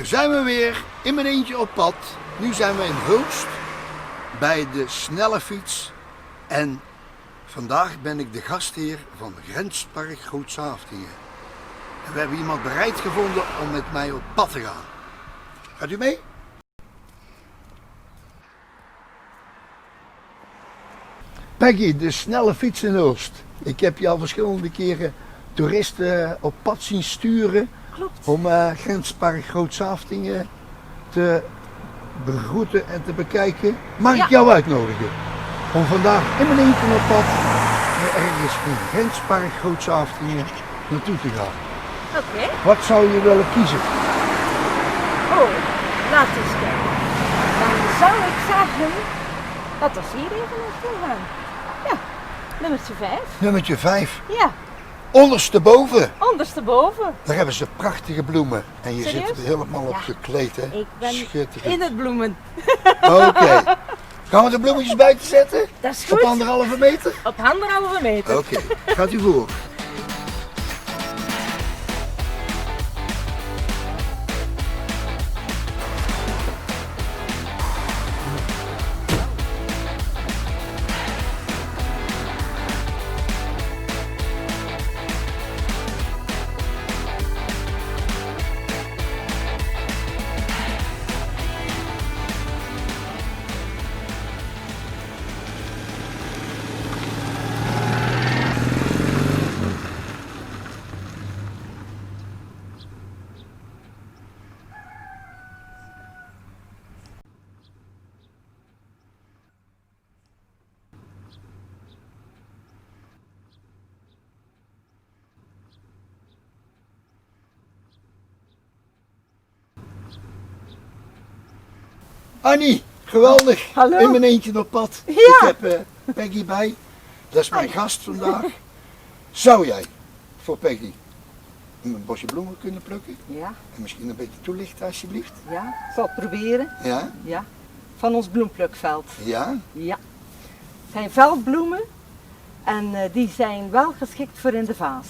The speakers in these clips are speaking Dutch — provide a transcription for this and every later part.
Hier zijn we weer in mijn eentje op pad. Nu zijn we in Hulst bij de snelle fiets. En vandaag ben ik de gastheer van Grenspark Groot-Saftingen. En we hebben iemand bereid gevonden om met mij op pad te gaan. Gaat u mee? Peggy, de snelle fiets in Hulst. Ik heb je al verschillende keren toeristen op pad zien sturen. Klopt. Om Grenspark Groot-Saftingen te begroeten en te bekijken. Mag ik jou uitnodigen om vandaag in mijn eentje op pad ergens in Grenspark Groot-Saftingen naartoe te gaan? Oké. Wat zou je willen kiezen? Oh, laat eens kijken. Dan zou ik zeggen dat we hier even naartoe gaan. Ja, nummertje 5. Nummertje 5. Ja, Ondersteboven. ondersteboven. Daar hebben ze prachtige bloemen. En je Serieus? zit er helemaal op Ja. gekleed, hè? Ik ben Schitterend. in het bloemen. Oké. Gaan we de bloemetjes buiten zetten? Dat is Op goed. 1,5 meter? Op 1,5 meter. Oké. Gaat u voor. Annie, geweldig. Hallo. In mijn eentje op pad. Ja. Ik heb Peggy bij. Dat is mijn gast vandaag. Zou jij voor Peggy een bosje bloemen kunnen plukken? Ja, En misschien een beetje toelichten alsjeblieft? ja. Ik zal het proberen. Ja? Ja. Van ons bloemplukveld. Ja? Ja. Het zijn veldbloemen en die zijn wel geschikt voor in de vaas.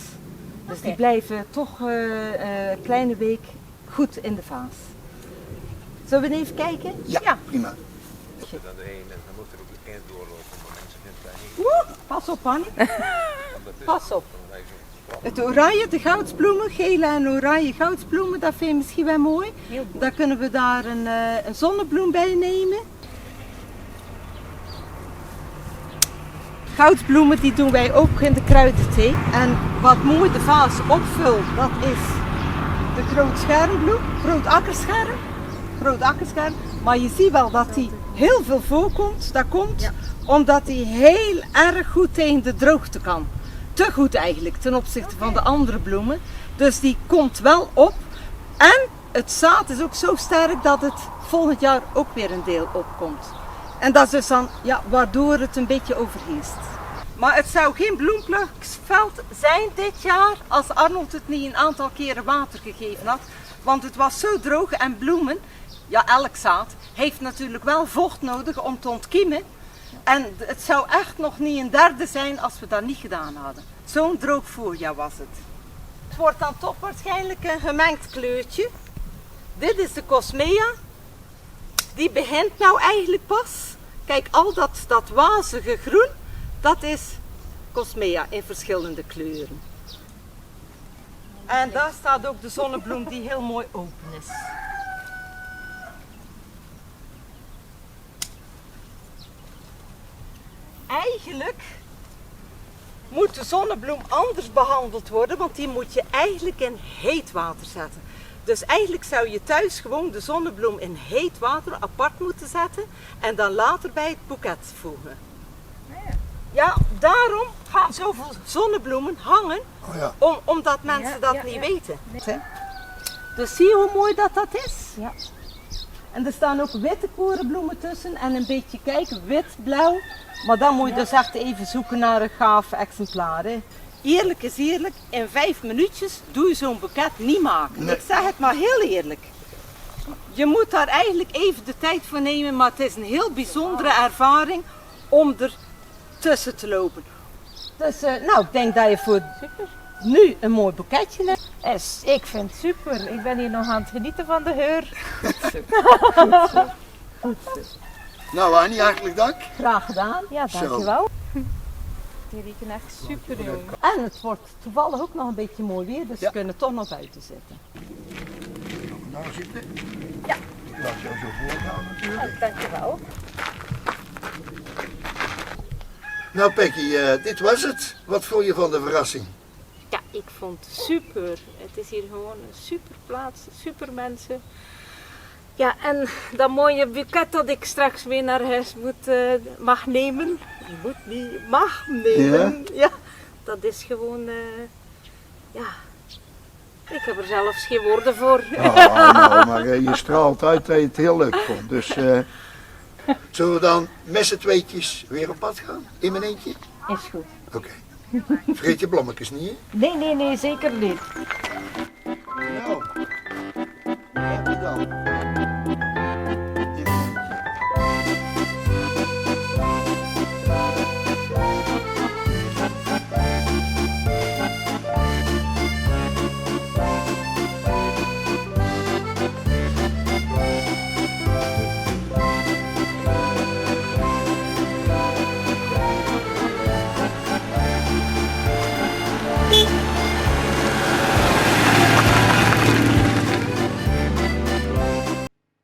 Dus die blijven toch een kleine week goed in de vaas. Zullen we even kijken? Ja, prima. Dan erheen en dan moet er ook één doorlopen, maar mensen vinden het niet. Woe, pas op, Annie. Pas op. Het oranje, de goudsbloemen, gele en oranje goudsbloemen, dat vind je misschien wel mooi. Dan kunnen we daar een zonnebloem bij nemen. Goudsbloemen die doen wij ook in de kruidenthee. En wat mooi de vaas opvult, dat is de grootschermbloem, groot akkerscherm. Maar je ziet wel dat die heel veel voorkomt. Dat komt omdat die heel erg goed tegen de droogte kan. Te goed eigenlijk ten opzichte van de andere bloemen. Dus die komt wel op. En het zaad is ook zo sterk dat het volgend jaar ook weer een deel opkomt. En dat is dus dan waardoor het een beetje overheerst. Maar het zou geen bloempluksveld zijn dit jaar als Arnold het niet een aantal keren water gegeven had. Want het was zo droog en bloemen, elk zaad, heeft natuurlijk wel vocht nodig om te ontkiemen. En het zou echt nog niet een derde zijn als we dat niet gedaan hadden. Zo'n droog voorjaar was het. Het wordt dan toch waarschijnlijk een gemengd kleurtje. Dit is de Cosmea. Die begint nou eigenlijk pas. Kijk, al dat wazige groen, dat is Cosmea in verschillende kleuren. En daar staat ook de zonnebloem die heel mooi open is. Eigenlijk moet de zonnebloem anders behandeld worden, want die moet je eigenlijk in heet water zetten. Dus eigenlijk zou je thuis gewoon de zonnebloem in heet water apart moeten zetten en dan later bij het boeket voegen. Ja, daarom gaan zoveel zonnebloemen hangen, Oh ja. omdat mensen dat niet weten. Dus zie je hoe mooi dat is? Ja. En er staan ook witte korenbloemen tussen en een beetje, kijk, wit, blauw. Maar dan moet je dus echt even zoeken naar een gaaf exemplaar. Hè. Eerlijk is eerlijk, in 5 minuutjes doe je zo'n boeket niet maken. Nee. Ik zeg het maar heel eerlijk. Je moet daar eigenlijk even de tijd voor nemen, maar het is een heel bijzondere ervaring om er tussen te lopen. Dus ik denk dat je voor nu een mooi boeketje hebt. Ik vind het super. Ik ben hier nog aan het genieten van de geur. Nou Annie, hartelijk dank. Graag gedaan. Ja, Zo. dankjewel. Die rieken echt super, jongen. En het wordt toevallig ook nog een beetje mooi weer, dus Ja. we kunnen toch nog buiten zitten. Nou zitten. Ja. Ik laat jou zo voorgaan natuurlijk. Dankjewel. Nou Peggy, dit was het. Wat vond je van de verrassing? Ja, ik vond het super. Het is hier gewoon een super plaats, super mensen. Ja, en dat mooie buket dat ik straks weer naar huis mag nemen. Mag nemen. Ja, dat is gewoon, ja. Ik heb er zelfs geen woorden voor. Nou, maar je straalt uit dat je het heel leuk vond. Dus zullen we dan met z'n tweetjes weer op pad gaan? In mijn eentje? Is goed. Oké. Vergeet je blommetjes niet, hè? Nee, zeker niet.